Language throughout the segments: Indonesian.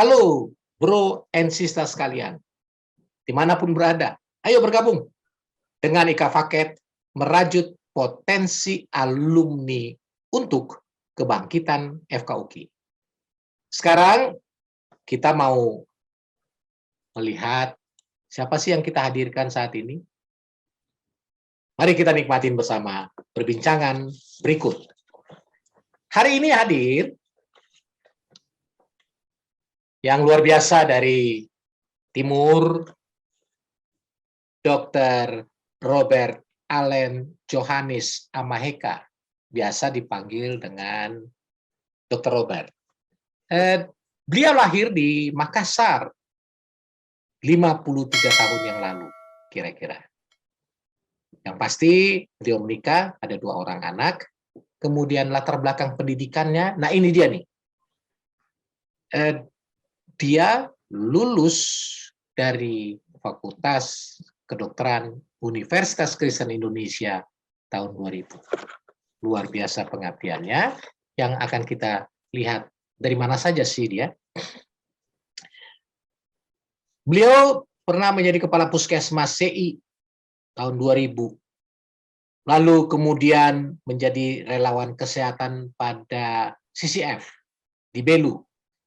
Halo bro and sister sekalian, dimanapun berada, ayo bergabung dengan Ika Faket merajut potensi alumni untuk kebangkitan FKUKI. Sekarang kita mau melihat siapa sih yang kita hadirkan saat ini. Mari kita nikmatin bersama perbincangan berikut. Hari ini hadir yang luar biasa dari Timur, Dr. Robert Allen Johannes Amaheka, biasa dipanggil dengan Dr. Robert. Beliau lahir di Makassar 53 tahun yang lalu, kira-kira. Yang pasti beliau menikah, ada 2 orang anak, kemudian latar belakang pendidikannya, nah ini dia nih. Dia lulus dari Fakultas Kedokteran Universitas Kristen Indonesia tahun 2000. Luar biasa pengabdiannya, yang akan kita lihat dari mana saja sih dia. Beliau pernah menjadi Kepala Puskesmas CI tahun 2000. Lalu kemudian menjadi relawan kesehatan pada CCF di Belu.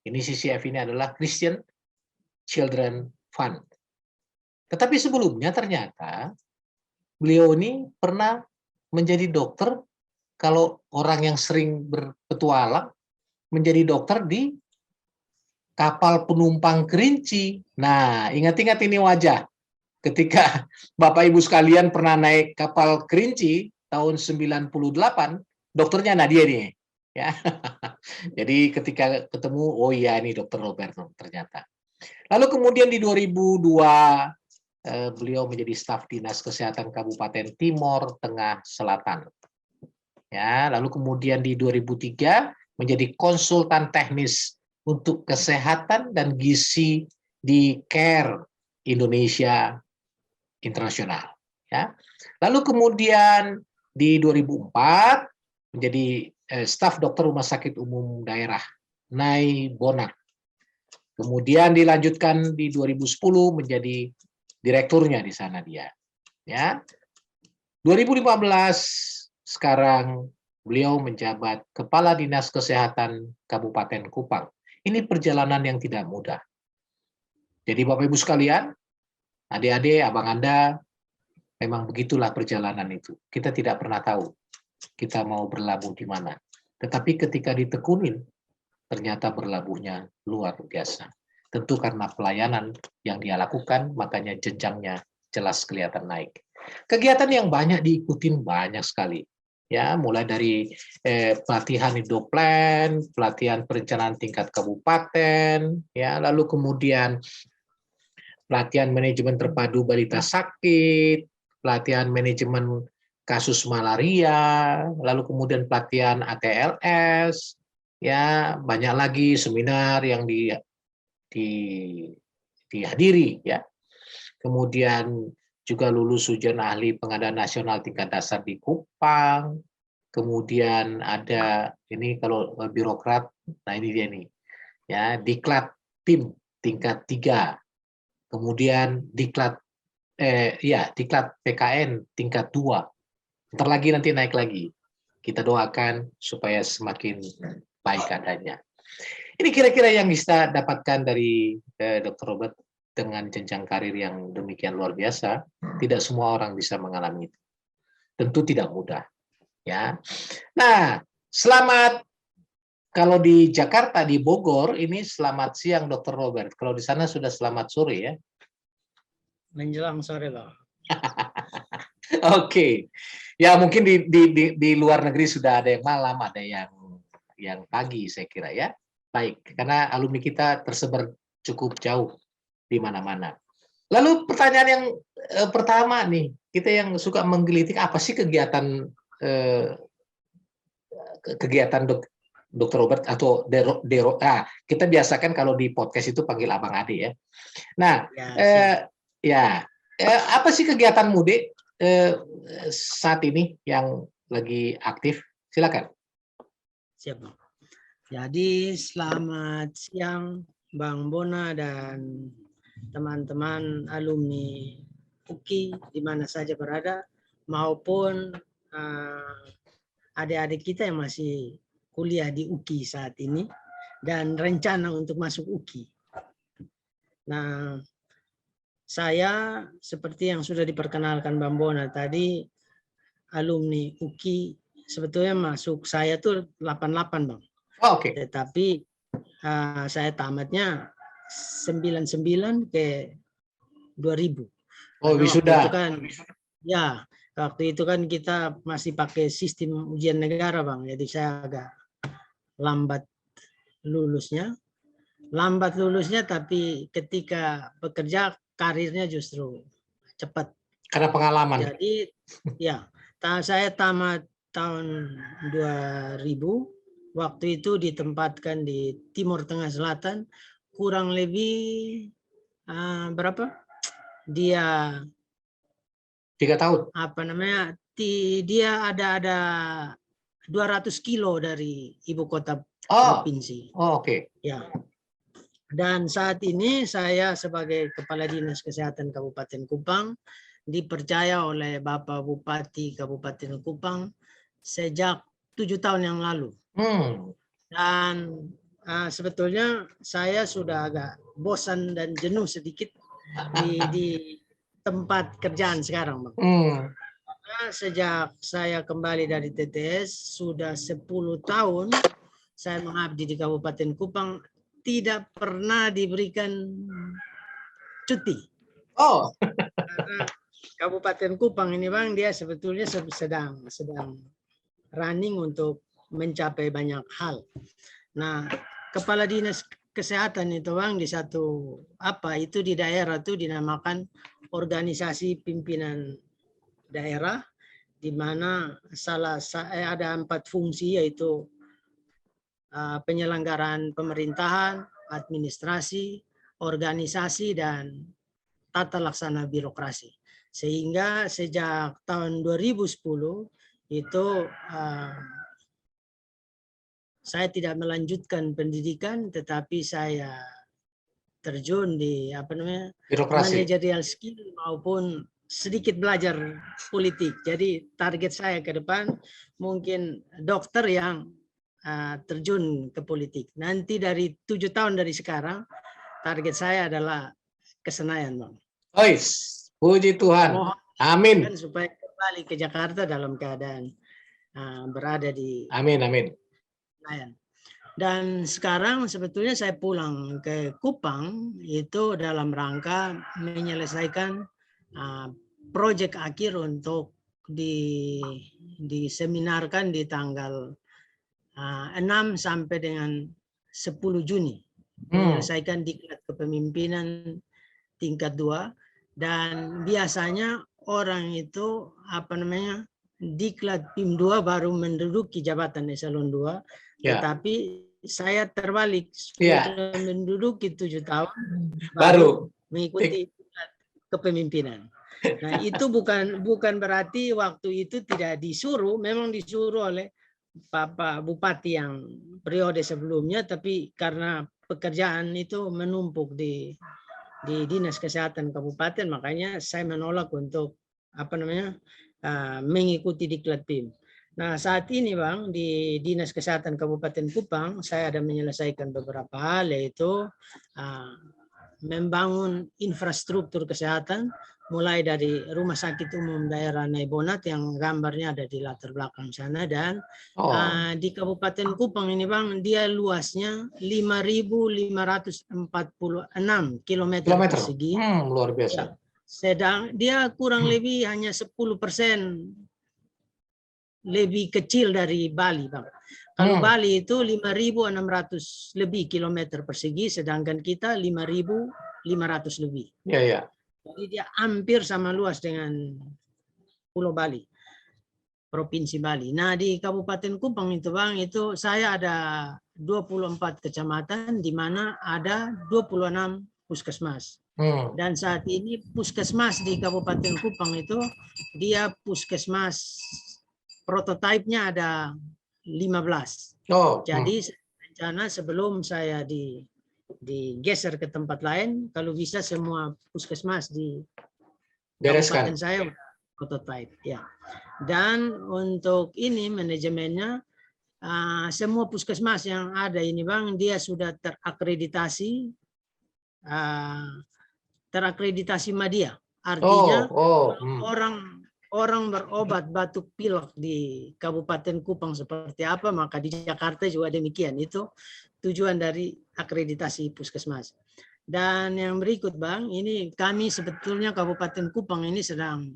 Ini CCF ini adalah Christian Children Fund. Tetapi sebelumnya ternyata beliau ini pernah menjadi dokter. Kalau orang yang sering berpetualang, menjadi dokter di kapal penumpang Kerinci. Nah, ingat-ingat ini wajah. Ketika Bapak Ibu sekalian pernah naik kapal Kerinci tahun 98, dokternya Nadia nih. Ya. Jadi ketika ketemu, oh iya ini Dr. Roberto ternyata. Lalu kemudian di 2002 beliau menjadi staf Dinas Kesehatan Kabupaten Timor Tengah Selatan. Ya, lalu kemudian di 2003 menjadi konsultan teknis untuk kesehatan dan gizi di CARE Indonesia Internasional. Ya. Lalu kemudian di 2004 menjadi staf dokter Rumah Sakit Umum Daerah Nai Bonak. Kemudian dilanjutkan di 2010 menjadi direkturnya di sana dia. Ya. 2015 sekarang beliau menjabat Kepala Dinas Kesehatan Kabupaten Kupang. Ini perjalanan yang tidak mudah. Jadi Bapak Ibu sekalian, adik-adik, abang Anda, memang begitulah perjalanan itu. Kita tidak pernah tahu kita mau berlabuh di mana. Tetapi ketika ditekunin, ternyata berlabuhnya luar biasa. Tentu karena pelayanan yang dia lakukan, makanya jenjangnya jelas kelihatan naik. Kegiatan yang banyak diikutin banyak sekali. Ya, mulai dari pelatihan hidroplan, pelatihan perencanaan tingkat kabupaten, ya, lalu kemudian pelatihan manajemen terpadu balita sakit, pelatihan manajemen kasus malaria, lalu kemudian pelatihan ATLS, ya, banyak lagi seminar yang dihadiri, ya. Kemudian juga lulus ujian ahli pengadaan nasional tingkat dasar di Kupang. Kemudian ada ini kalau birokrat, nah ini dia nih, ya, diklat tim tingkat 3. Kemudian diklat PKN tingkat 2. Ntar lagi nanti naik lagi. Kita doakan supaya semakin baik adanya. Ini kira-kira yang bisa dapatkan dari Dr. Robert dengan jenjang karir yang demikian luar biasa. Tidak semua orang bisa mengalami itu. Tentu tidak mudah. Ya. Nah, selamat. Kalau di Jakarta, di Bogor, ini selamat siang Dr. Robert. Kalau di sana sudah selamat sore ya. Menjelang sore loh. Oke. Ya mungkin di luar negeri sudah ada yang malam, ada yang pagi saya kira ya. Baik, karena alumni kita tersebar cukup jauh di mana-mana. Lalu pertanyaan yang pertama nih, kita yang suka menggelitik apa sih kegiatan Dr. Robert atau kita biasakan kalau di podcast itu panggil Abang Ade ya. Nah, apa sih kegiatanmu, Dek, saat ini yang lagi aktif? Silakan. Siap, Bang. Jadi selamat siang Bang Bona dan teman-teman alumni UKI di mana saja berada, maupun adik-adik kita yang masih kuliah di UKI saat ini dan rencana untuk masuk UKI. Nah, saya seperti yang sudah diperkenalkan Bang Bona tadi, alumni UKI sebetulnya masuk saya tuh 88 Bang. Oh, oke. Tetapi saya tamatnya 99 ke 2000. Oh, Karena wisuda. waktu itu kan, ya, waktu itu kan kita masih pakai sistem ujian negara Bang. Jadi saya agak lambat lulusnya. Tapi ketika bekerja karirnya justru cepat. Karena pengalaman. Jadi ya, saya tamat tahun 2000. Waktu itu ditempatkan di Timur Tengah Selatan, kurang lebih berapa? Dia 3 tahun. apa namanya? Dia ada 200 kilo dari ibu kota provinsi. Oh, oke. Ya. Dan saat ini saya sebagai Kepala Dinas Kesehatan Kabupaten Kupang dipercaya oleh Bapak Bupati Kabupaten Kupang sejak 7 tahun yang lalu. Dan sebetulnya saya sudah agak bosan dan jenuh sedikit di tempat kerjaan sekarang, Bang. Karena sejak saya kembali dari TTS sudah 10 tahun saya mengabdi di Kabupaten Kupang, tidak pernah diberikan cuti. Oh. Karena Kabupaten Kupang ini Bang, dia sebetulnya sedang running untuk mencapai banyak hal. Nah, Kepala Dinas Kesehatan itu Bang di satu itu di daerah itu dinamakan organisasi pimpinan daerah, di mana ada 4 fungsi, yaitu penyelenggaraan pemerintahan, administrasi, organisasi, dan tata laksana birokrasi. Sehingga sejak tahun 2010 itu saya tidak melanjutkan pendidikan, tetapi saya terjun di birokrasi, managerial skill maupun sedikit belajar politik. Jadi target saya ke depan mungkin dokter yang terjun ke politik. Nanti dari 7 tahun dari sekarang target saya adalah ke Senayan, Bang. Puji Tuhan. Amin. Supaya kembali ke Jakarta dalam keadaan berada di Senayan. Dan sekarang sebetulnya saya pulang ke Kupang itu dalam rangka menyelesaikan proyek akhir untuk diseminarkan di tanggal 6 sampai dengan 10 Juni. Menyelesaikan diklat kepemimpinan tingkat 2, dan biasanya orang itu diklat PIM 2 baru menduduki jabatan eselon 2, tetapi saya terbalik, sudah menduduki 7 tahun baru mengikuti diklat kepemimpinan. Nah, itu bukan berarti waktu itu tidak disuruh, memang disuruh oleh Bapak Bupati yang periode sebelumnya, tapi karena pekerjaan itu menumpuk di Dinas Kesehatan Kabupaten, makanya saya menolak untuk mengikuti diklat PIM. Nah, saat ini Bang, di Dinas Kesehatan Kabupaten Kupang saya ada menyelesaikan beberapa hal, yaitu membangun infrastruktur kesehatan, mulai dari Rumah Sakit Umum Daerah Naibonat yang gambarnya ada di latar belakang sana, dan di Kabupaten Kupang ini Bang, dia luasnya 5.546 kilometer persegi. Luar biasa. Sedang dia kurang lebih hanya 10% lebih kecil dari Bali, Bang. Kalau Bali itu 5.600 lebih kilometer persegi, sedangkan kita 5.500 lebih. Iya. Jadi dia hampir sama luas dengan Pulau Bali, Provinsi Bali. Nah, di Kabupaten Kupang itu Bang, itu saya ada 24 kecamatan di mana ada 26 puskesmas. Dan saat ini puskesmas di Kabupaten Kupang itu dia puskesmas prototipenya ada 15. Jadi rencana sebelum saya digeser ke tempat lain. Kalau bisa semua puskesmas di Bereskan. kabupaten saya udah prototype ya. Dan untuk ini manajemennya semua puskesmas yang ada ini Bang, dia sudah terakreditasi Madya. Artinya orang berobat batuk pilek di Kabupaten Kupang seperti apa, maka di Jakarta juga demikian. Itu tujuan dari akreditasi puskesmas. Dan yang berikut Bang, ini kami sebetulnya Kabupaten Kupang ini sedang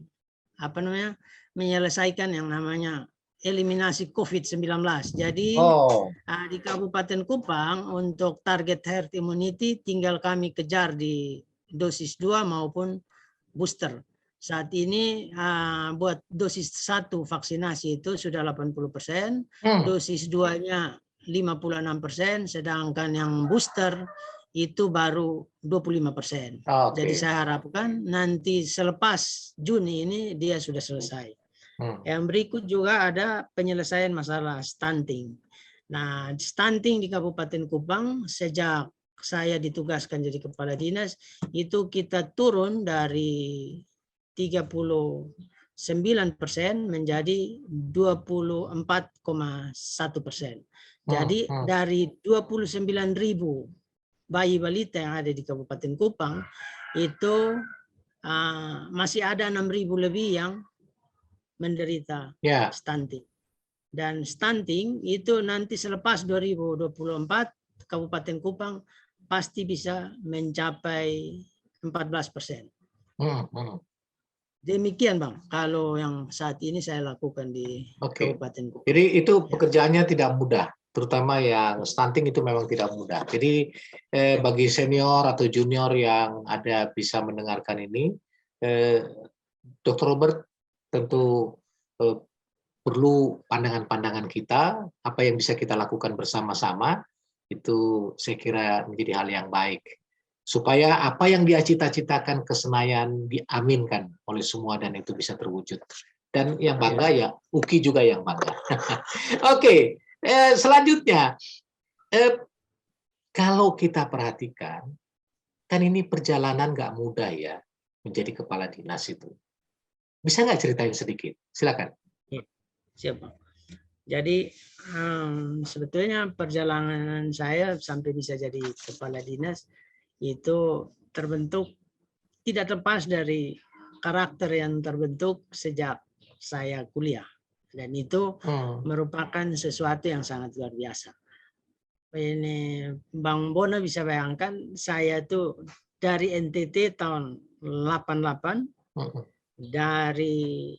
menyelesaikan yang namanya eliminasi COVID-19. Jadi di Kabupaten Kupang untuk target herd immunity tinggal kami kejar di dosis 2 maupun booster. Saat ini buat dosis 1 vaksinasi itu sudah 80%, dosis 2-nya 56%, sedangkan yang booster itu baru 25%. Jadi saya harapkan nanti selepas Juni ini dia sudah selesai. Yang berikut juga ada penyelesaian masalah stunting. Nah, stunting di Kabupaten Kupang sejak saya ditugaskan jadi kepala dinas itu kita turun dari 39% menjadi 24,1%. Jadi dari 29.000 bayi balita yang ada di Kabupaten Kupang itu masih ada 6.000 lebih yang menderita stunting. Dan stunting itu nanti selepas 2024 Kabupaten Kupang pasti bisa mencapai 14%. Demikian Bang, kalau yang saat ini saya lakukan di Kabupaten Kupang. Jadi itu pekerjaannya tidak mudah, terutama yang stunting itu memang tidak mudah. Jadi bagi senior atau junior yang ada bisa mendengarkan ini, Dr. Robert tentu perlu pandangan-pandangan kita, apa yang bisa kita lakukan bersama-sama, itu saya kira menjadi hal yang baik. Supaya apa yang dia cita-citakan ke Senayan diaminkan oleh semua dan itu bisa terwujud. Dan yang bangga ya UKI juga yang bangga. Oke, selanjutnya kalau kita perhatikan, kan ini perjalanan nggak mudah ya menjadi kepala dinas itu. Bisa nggak ceritain sedikit? Silakan. Siap Bang. Jadi sebetulnya perjalanan saya sampai bisa jadi kepala dinas itu terbentuk tidak lepas dari karakter yang terbentuk sejak saya kuliah, dan itu merupakan sesuatu yang sangat luar biasa. Ini Bang Bona bisa bayangkan, saya tuh dari NTT tahun 88 dari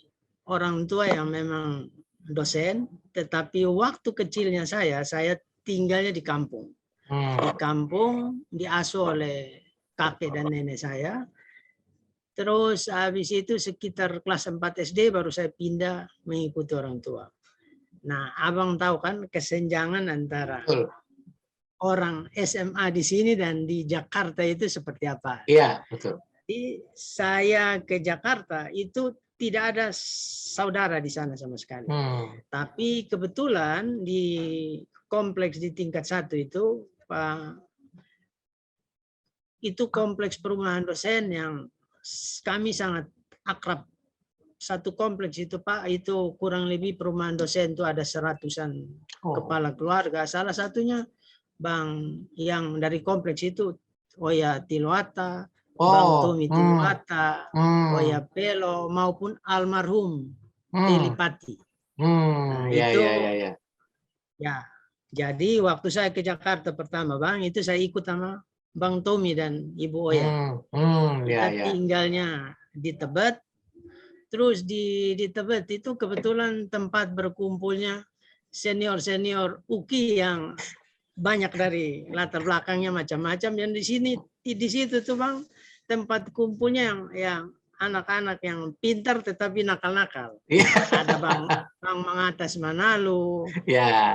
orang tua yang memang dosen, tetapi waktu kecilnya saya tinggalnya di kampung. Di kampung diasuh oleh kakek dan nenek saya. Terus habis itu sekitar kelas 4 SD baru saya pindah mengikuti orang tua. Nah, Abang tahu kan kesenjangan antara orang SMA di sini dan di Jakarta itu seperti apa? Iya, betul. Jadi saya ke Jakarta itu tidak ada saudara di sana sama sekali. Tapi kebetulan di kompleks di tingkat 1 itu kompleks perumahan dosen yang kami sangat akrab. Satu kompleks itu Pak, itu kurang lebih perumahan dosen itu ada 100-an kepala keluarga. Salah satunya Bang yang dari kompleks itu Oya Tiloata, Bang Tommy Tiloata, Oya Pelo maupun almarhum Telipati. Nah, itu ya. Jadi waktu saya ke Jakarta pertama Bang, itu saya ikut sama Bang Tommy dan Ibu Oya. Kita tinggalnya di Tebet. Terus di Tebet itu kebetulan tempat berkumpulnya senior-senior UKI yang banyak dari latar belakangnya macam-macam. Dan di situ tuh Bang tempat kumpulnya yang anak-anak yang pintar tetapi nakal-nakal. Ada Bang Mangatas Manalu,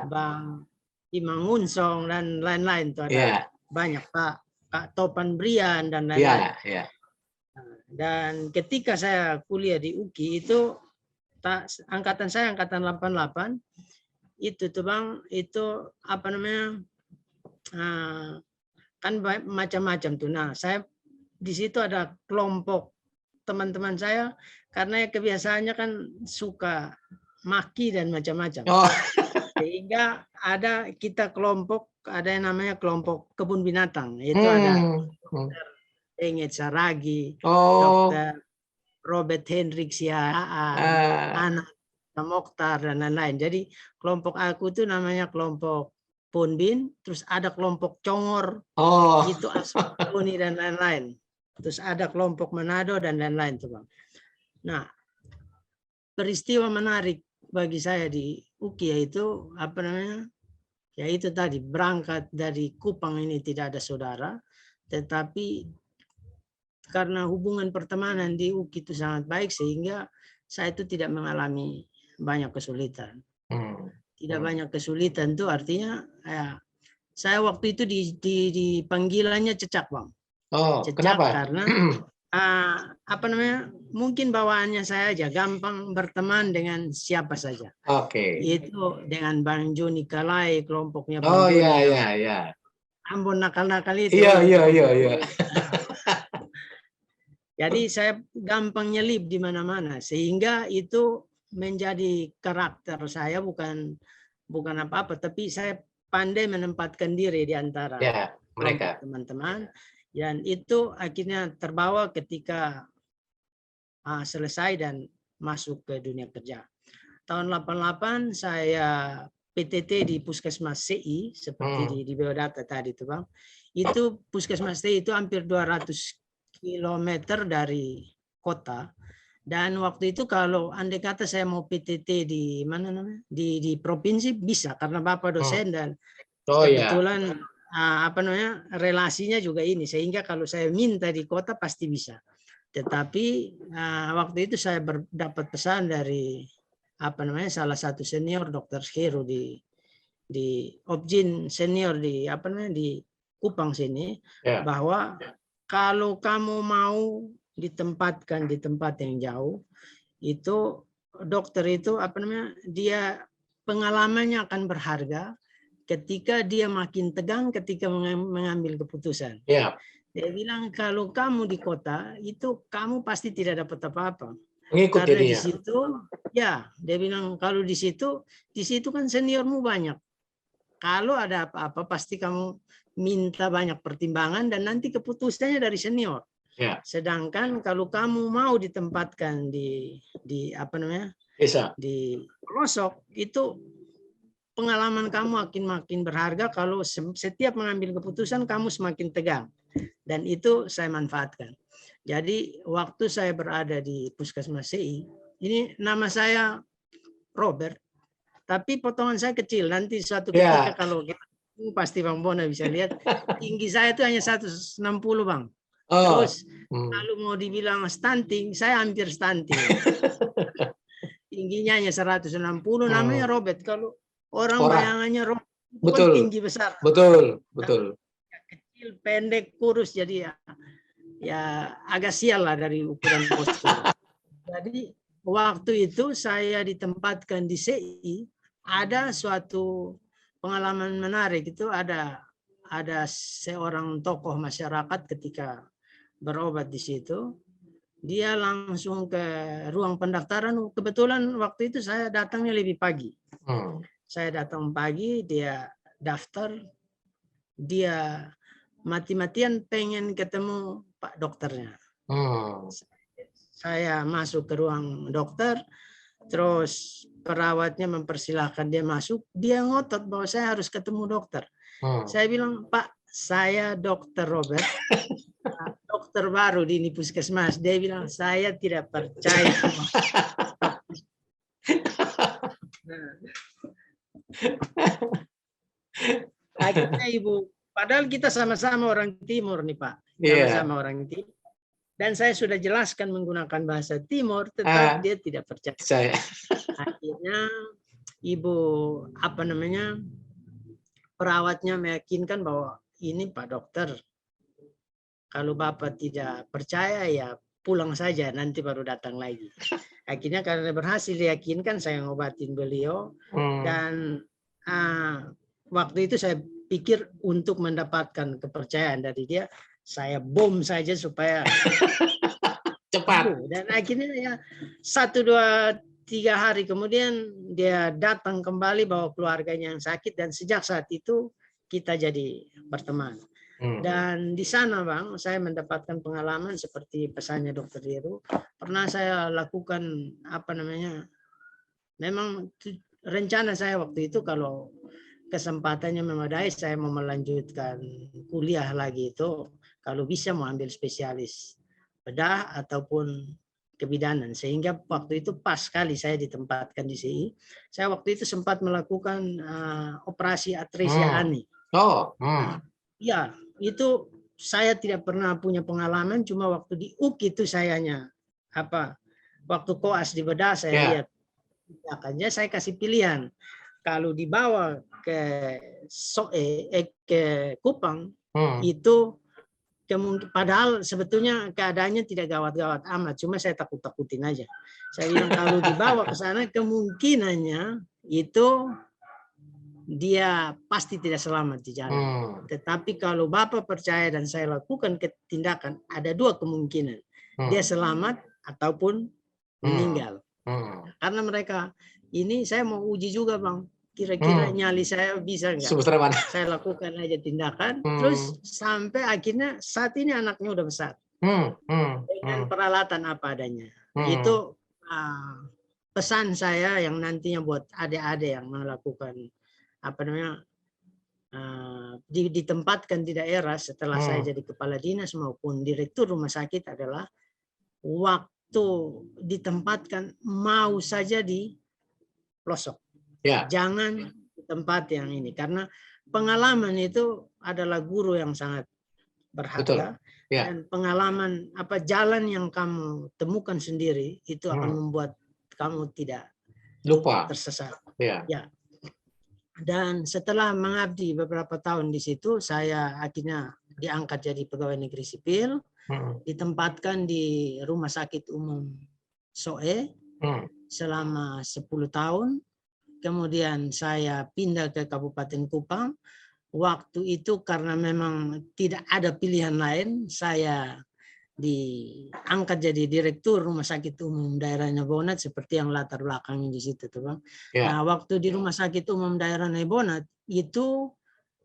Bang Imang Unsong dan lain-lain tuh ada banyak Kak Topan Brian dan lain-lain. Dan ketika saya kuliah di UKI itu angkatan saya angkatan 88 itu tuh Bang itu kan macam-macam tuh. Nah, saya di situ ada kelompok teman-teman saya karena kebiasaannya kan suka maki dan macam-macam. Oh. Sehingga ada kita kelompok, ada yang namanya kelompok kebun binatang, yaitu ada Dr. Engit Saragi, Dr. Robert Hendrik anak Mokhtar dan lain-lain. Jadi kelompok aku itu namanya kelompok Ponbin, terus ada kelompok Congor, itu Asmuni dan lain-lain. Terus ada kelompok Manado dan lain-lain tuh Bang. Nah, peristiwa menarik bagi saya di UKI yaitu apa namanya? Ya itu tadi, berangkat dari Kupang ini tidak ada saudara, tetapi karena hubungan pertemanan di UKI itu sangat baik sehingga saya itu tidak mengalami banyak kesulitan. Tidak banyak kesulitan itu artinya ya, saya waktu itu di panggilannya cecak Bang. Cecak Kenapa? karena apa namanya? Mungkin bawaannya saya aja gampang berteman dengan siapa saja. Itu dengan Bang Joni Kalai, kelompoknya Bang Joni. Iya. Ambon nakal-nakal itu. Iya. Jadi saya gampang nyelip di mana-mana sehingga itu menjadi karakter saya, bukan apa-apa, tapi saya pandai menempatkan diri di antara mereka teman-teman, dan itu akhirnya terbawa ketika selesai dan masuk ke dunia kerja. Tahun 88 saya PTT di Puskesmas CI seperti di Biodata tadi itu Bang. Itu Puskesmas CI itu hampir 200 kilometer dari kota. Dan waktu itu kalau andai kata saya mau PTT di mana namanya di provinsi bisa karena Bapak dosen dan kebetulan apa namanya relasinya juga ini sehingga kalau saya minta di kota pasti bisa. Tetapi waktu itu saya dapat pesan dari apa namanya salah satu senior Dr. Heru di Objin senior di apa namanya di Kupang sini bahwa kalau kamu mau ditempatkan di tempat yang jauh itu dokter itu apa namanya dia pengalamannya akan berharga ketika dia makin tegang ketika mengambil keputusan. Dia bilang kalau kamu di kota itu kamu pasti tidak dapat apa-apa. Karena di situ ya dia bilang kalau di situ kan seniormu banyak. Kalau ada apa-apa pasti kamu minta banyak pertimbangan dan nanti keputusannya dari senior. Sedangkan kalau kamu mau ditempatkan di apa namanya? Di pelosok itu pengalaman kamu makin berharga kalau setiap mengambil keputusan kamu semakin tegang. Dan itu saya manfaatkan. Jadi waktu saya berada di Puskesmas CI, ini nama saya Robert, tapi potongan saya kecil. Nanti suatu ketika kalau pasti Bang Bona bisa lihat, tinggi saya itu hanya 160 Bang. Terus kalau mau dibilang stunting, saya hampir stunting. Tingginya hanya 160, namanya Robert. Kalau orang bayangannya Robert, betul, tinggi besar. Betul. Kecil, pendek, kurus, jadi ya agak sial lah dari ukuran postur. Jadi waktu itu saya ditempatkan di CI, ada suatu pengalaman menarik itu ada seorang tokoh masyarakat ketika berobat di situ, dia langsung ke ruang pendaftaran. Kebetulan waktu itu saya datangnya lebih pagi. Saya datang pagi, dia daftar, dia mati-matian pengen ketemu Pak dokternya. Saya masuk ke ruang dokter, terus perawatnya mempersilahkan dia masuk, dia ngotot bahwa saya harus ketemu dokter. Saya bilang, Pak, saya Dokter Robert, dokter baru di Puskesmas. Dia bilang, saya tidak percaya. Akhirnya Ibu, padahal kita sama-sama orang Timur nih Pak, sama-sama orang Timur. Dan saya sudah jelaskan menggunakan bahasa Timur, tetap dia tidak percaya. Akhirnya Ibu apa namanya perawatnya meyakinkan bahwa ini Pak Dokter, kalau Bapak tidak percaya ya pulang saja, nanti baru datang lagi. Akhirnya karena berhasil diyakinkan, saya ngobatin beliau dan waktu itu saya pikir untuk mendapatkan kepercayaan dari dia, saya bom saja supaya Cepat. dan akhirnya ya 1, 2, 3 hari kemudian dia datang kembali bawa keluarganya yang sakit, dan sejak saat itu kita jadi berteman. Dan di sana Bang, saya mendapatkan pengalaman seperti pesannya Dokter Heru. Pernah saya lakukan memang rencana saya waktu itu kalau kesempatannya memadai, saya mau melanjutkan kuliah lagi itu, kalau bisa mau ambil spesialis bedah ataupun kebidanan, sehingga waktu itu pas sekali saya ditempatkan di SI. Saya waktu itu sempat melakukan operasi atresia ani. Ya, itu saya tidak pernah punya pengalaman, cuma waktu di UK itu sayanya waktu koas di bedah saya lihat. Makanya saya kasih pilihan. Kalau dibawa ke Kupang itu padahal sebetulnya keadaannya tidak gawat-gawat amat, cuma saya takut-takutin aja. Saya bilang kalau dibawa ke sana kemungkinannya itu dia pasti tidak selamat di jalan. Tetapi kalau Bapak percaya dan saya lakukan tindakan, ada 2 kemungkinan. Dia selamat ataupun meninggal. Karena mereka ini saya mau uji juga Bang. Kira-kira nyali saya bisa enggak? Saya lakukan aja tindakan, terus sampai akhirnya saat ini anaknya udah besar. Dengan peralatan apa adanya. Itu pesan saya yang nantinya buat adik-adik yang melakukan ditempatkan di daerah setelah saya jadi kepala dinas maupun direktur rumah sakit adalah waktu ditempatkan mau saja di pelosok. Jangan di tempat yang ini, karena pengalaman itu adalah guru yang sangat berharga. Dan pengalaman jalan yang kamu temukan sendiri itu akan membuat kamu tidak lupa tersesat. Ya. Dan setelah mengabdi beberapa tahun di situ, saya akhirnya diangkat jadi pegawai negeri sipil, ditempatkan di Rumah Sakit Umum SOE selama 10 tahun. Kemudian saya pindah ke Kabupaten Kupang. Waktu itu karena memang tidak ada pilihan lain, saya diangkat jadi direktur Rumah Sakit Umum Daerah Nebonat seperti yang latar belakangnya di situ tuh Bang. Nah, waktu di Rumah Sakit Umum Daerah Nebonat itu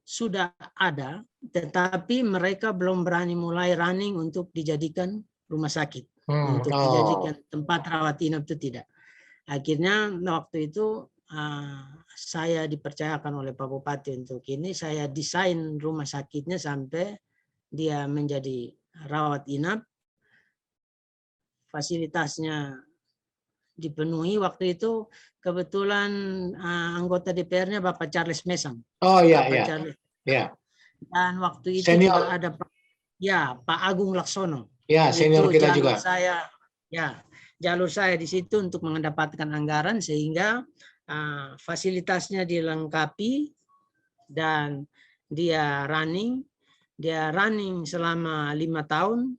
sudah ada, tetapi mereka belum berani mulai running untuk dijadikan rumah sakit, untuk dijadikan tempat rawat inap itu tidak. Akhirnya waktu itu saya dipercayakan oleh Pak Bupati untuk ini, saya desain rumah sakitnya sampai dia menjadi rawat inap, fasilitasnya dipenuhi. Waktu itu kebetulan anggota DPR-nya Bapak Charles Mesang. Dan waktu itu senior. Juga ada Pak Agung Laksono. Senior itu kita juga. Jalur saya di situ untuk mendapatkan anggaran sehingga fasilitasnya dilengkapi dan dia running selama 5 tahun.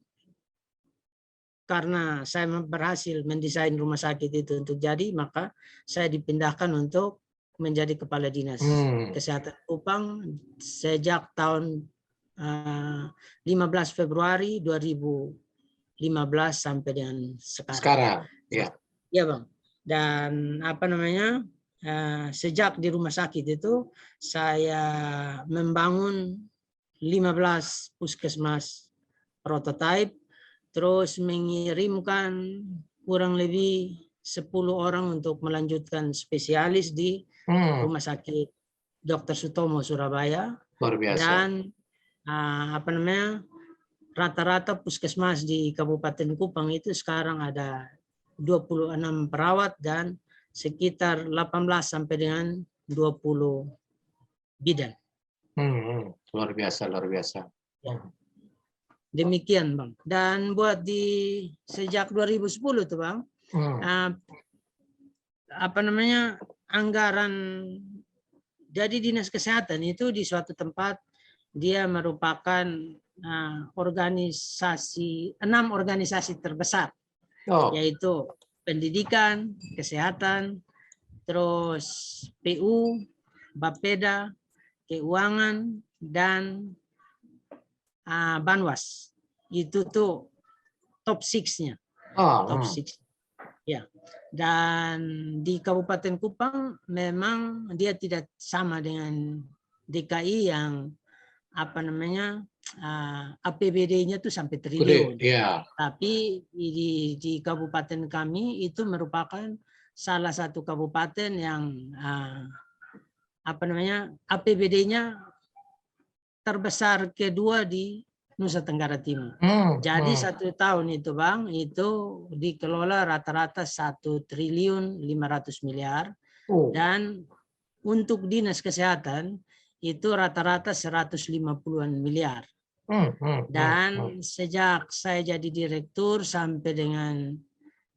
Karena saya berhasil mendesain rumah sakit itu untuk jadi, maka saya dipindahkan untuk menjadi kepala dinas kesehatan Kupang sejak tahun 15 Februari 2015 sampai dengan sekarang. Ya Bang. Dan sejak di rumah sakit itu saya membangun 15 puskesmas prototipe, terus mengirimkan kurang lebih 10 orang untuk melanjutkan spesialis di Rumah Sakit Dr. Sutomo Surabaya. Luar biasa. Dan rata-rata puskesmas di Kabupaten Kupang itu sekarang ada 26 perawat dan sekitar 18 sampai dengan 20 bidan. Luar biasa. Ya. Demikian Bang. Dan buat sejak 2010 tuh Bang, anggaran jadi dinas kesehatan itu di suatu tempat dia merupakan 6 organisasi terbesar, yaitu pendidikan, kesehatan, terus PU, Bapeda, keuangan, dan Banwas. Itu tuh top 6-nya. Top 6. Ya. Dan di Kabupaten Kupang memang dia tidak sama dengan DKI yang APBD-nya tuh sampai triliun. Yeah. Tapi di kabupaten kami itu merupakan salah satu kabupaten yang APBD-nya terbesar kedua di Nusa Tenggara Timur. Jadi 1 tahun itu Bang, itu dikelola rata-rata 1.500 miliar. Dan untuk dinas kesehatan itu rata-rata 150-an miliar. Dan sejak saya jadi direktur sampai dengan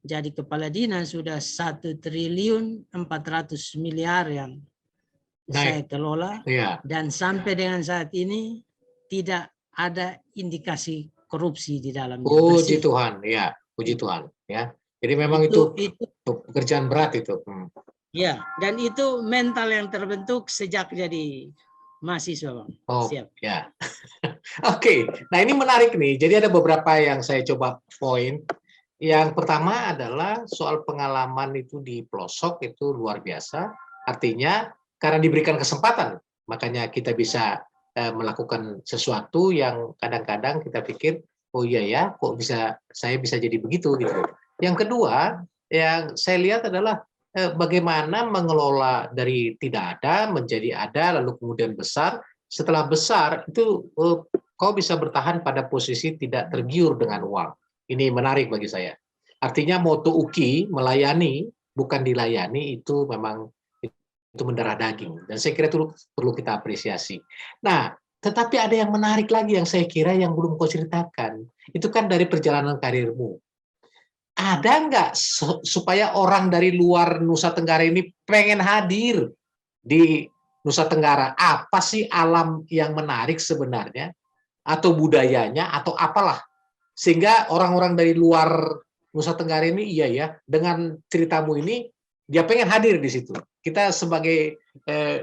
jadi kepala dinas sudah 1.400 miliar yang saya kelola. Dan sampai dengan saat ini tidak ada indikasi korupsi di dalamnya. Puji Tuhan, ya, puji Tuhan, ya. Jadi memang itu pekerjaan berat itu. Ya, dan itu mental yang terbentuk sejak jadi mahasiswa, Bang. Siap. Ya. Oke, nah ini menarik nih. Jadi ada beberapa yang saya coba poin. Yang pertama adalah soal pengalaman itu di pelosok itu luar biasa. Artinya karena diberikan kesempatan, makanya kita bisa melakukan sesuatu yang kadang-kadang kita pikir, oh iya ya, kok saya bisa jadi begitu gitu. Yang kedua, yang saya lihat adalah bagaimana mengelola dari tidak ada menjadi ada, lalu kemudian besar. Setelah besar itu kau bisa bertahan pada posisi tidak tergiur dengan uang. Ini menarik bagi saya. Artinya moto UKI, melayani bukan dilayani, itu memang itu mendarah daging, dan saya kira itu perlu kita apresiasi. Nah, tetapi ada yang menarik lagi yang saya kira yang belum kau ceritakan, itu kan dari perjalanan karirmu. Ada nggak supaya orang dari luar Nusa Tenggara ini pengen hadir di Nusa Tenggara? Apa sih alam yang menarik sebenarnya, atau budayanya, atau apalah, sehingga orang-orang dari luar Nusa Tenggara ini, iya ya, dengan ceritamu ini dia pengen hadir di situ. Kita sebagai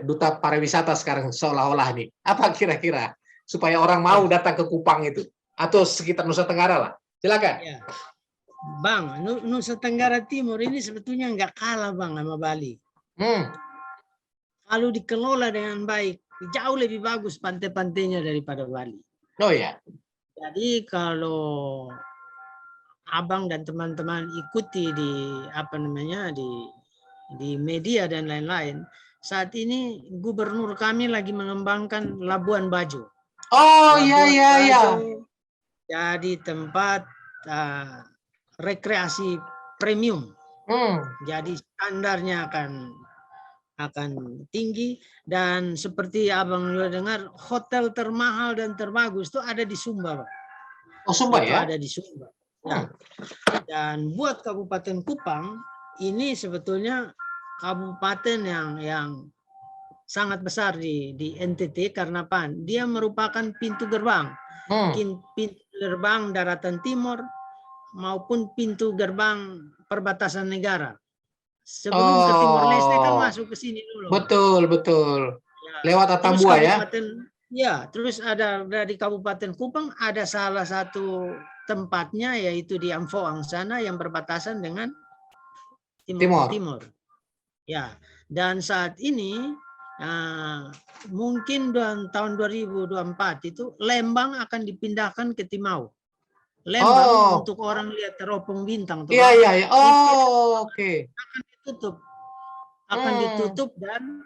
duta pariwisata sekarang seolah-olah nih, apa kira-kira supaya orang mau datang ke Kupang itu atau sekitar Nusa Tenggara lah? Silakan. Ya. Bang, Nusa Tenggara Timur ini sebetulnya nggak kalah Bang sama Bali. Kalau dikelola dengan baik, jauh lebih bagus pantai-pantainya daripada Bali. Oh ya. Jadi kalau Abang dan teman-teman ikuti di media dan lain-lain, saat ini gubernur kami lagi mengembangkan Labuan Bajo. Oh iya. Jadi tempat rekreasi premium. Jadi standarnya akan tinggi, dan seperti Abang juga dengar, hotel termahal dan terbagus itu ada di Sumba, Pak. Oh, Sumba ya? Ada di Sumba. Ya. Dan buat Kabupaten Kupang ini sebetulnya kabupaten yang sangat besar di NTT karena dia merupakan pintu gerbang, pintu gerbang daratan timur maupun pintu gerbang perbatasan negara. Sebelum ke Timor Leste kan masuk ke sini dulu. Betul. Ya. Lewat Atambua ya. Ya, terus ada dari Kabupaten Kupang ada salah satu tempatnya yaitu di Amphoang sana yang berbatasan dengan Timur. Ya, dan saat ini mungkin tahun 2024 itu Lembang akan dipindahkan ke Timau. Lembang untuk orang lihat teropong bintang. Iya. Oke. Akan ditutup dan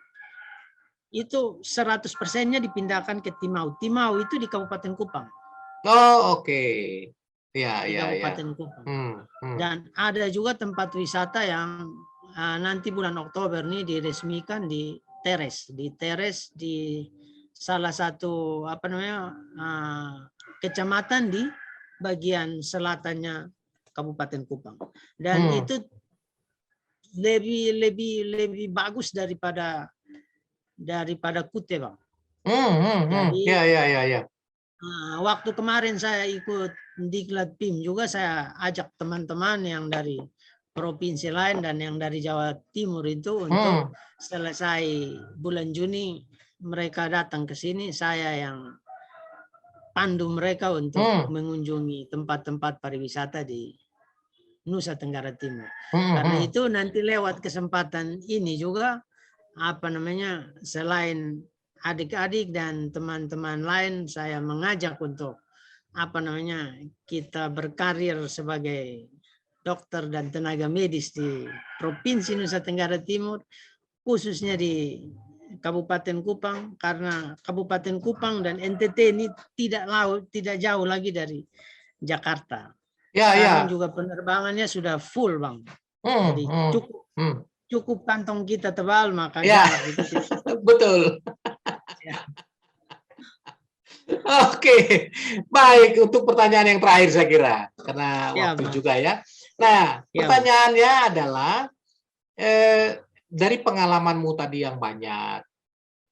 itu 100%-nya dipindahkan ke Timau. Timau itu di Kabupaten Kupang. Oke. Di Kabupaten Kupang. Dan ada juga tempat wisata yang nanti bulan Oktober nih diresmikan di Teres. Di salah satu kecamatan di bagian selatannya Kabupaten Kupang. Dan itu lebih bagus daripada Kute, Bang. Jadi, ya. Waktu kemarin saya ikut Diklat PIM juga, saya ajak teman-teman yang dari provinsi lain dan yang dari Jawa Timur itu untuk selesai bulan Juni mereka datang ke sini, saya yang pandu mereka untuk mengunjungi tempat-tempat pariwisata di Nusa Tenggara Timur. Karena itu nanti lewat kesempatan ini juga selain adik-adik dan teman-teman lain, saya mengajak untuk kita berkarir sebagai dokter dan tenaga medis di Provinsi Nusa Tenggara Timur, khususnya di Kabupaten Kupang, karena Kabupaten Kupang dan NTT ini tidak jauh lagi dari Jakarta. Sekarang juga penerbangannya sudah full, Bang. Jadi cukup kantong kita tebal, maka jarak itu betul. Oke, baik, untuk pertanyaan yang terakhir saya kira, karena waktu juga ya. Nah, pertanyaannya adalah dari pengalamanmu tadi yang banyak,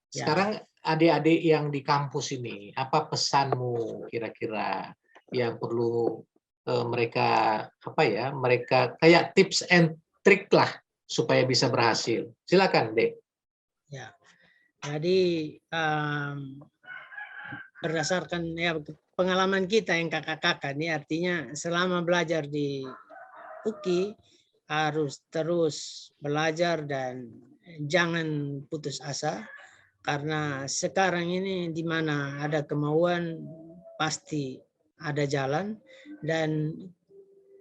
sekarang adik-adik yang di kampus ini, apa pesanmu kira-kira yang perlu mereka mereka kayak tips and trick lah supaya bisa berhasil. Silakan, Dek. Ya, jadi berdasarkan pengalaman kita yang kakak-kakak ini, artinya selama belajar di UKI harus terus belajar dan jangan putus asa, karena sekarang ini di mana ada kemauan pasti ada jalan. Dan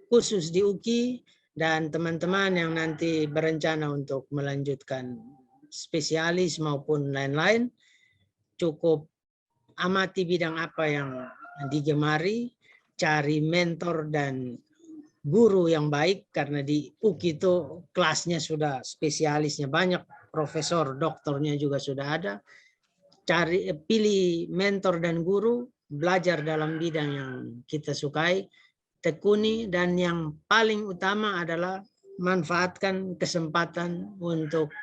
khusus di UKI dan teman-teman yang nanti berencana untuk melanjutkan spesialis maupun lain-lain, cukup amati bidang apa yang digemari, cari mentor dan guru yang baik, karena di UKI itu kelasnya sudah spesialisnya banyak, profesor, doktornya juga sudah ada. Pilih mentor dan guru, belajar dalam bidang yang kita sukai, tekuni, dan yang paling utama adalah manfaatkan kesempatan untuk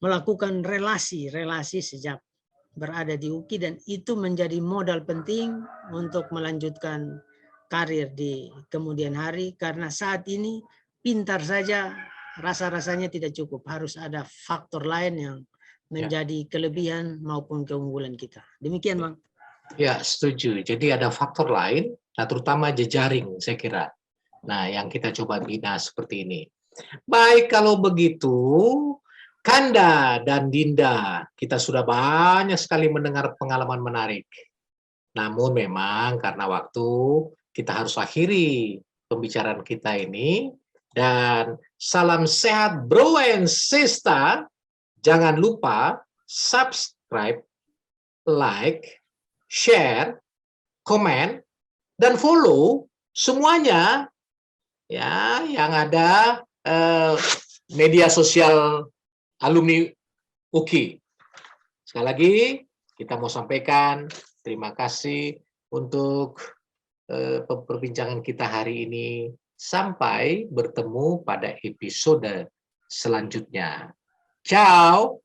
melakukan relasi sejak berada di UKI, dan itu menjadi modal penting untuk melanjutkan karir di kemudian hari, karena saat ini pintar saja rasa-rasanya tidak cukup, harus ada faktor lain yang menjadi kelebihan maupun keunggulan kita. Demikian, Bang. Ya, setuju. Jadi ada faktor lain, nah terutama jejaring saya kira. Nah, yang kita coba bina seperti ini. Baik, kalau begitu, Kanda dan Dinda, kita sudah banyak sekali mendengar pengalaman menarik. Namun memang karena waktu, kita harus akhiri pembicaraan kita ini. Dan salam sehat bro and sister. Jangan lupa subscribe, like, share, komen, dan follow semuanya ya yang ada media sosial alumni UKI. Sekali lagi kita mau sampaikan terima kasih untuk perbincangan kita hari ini. Sampai bertemu pada episode selanjutnya. Ciao.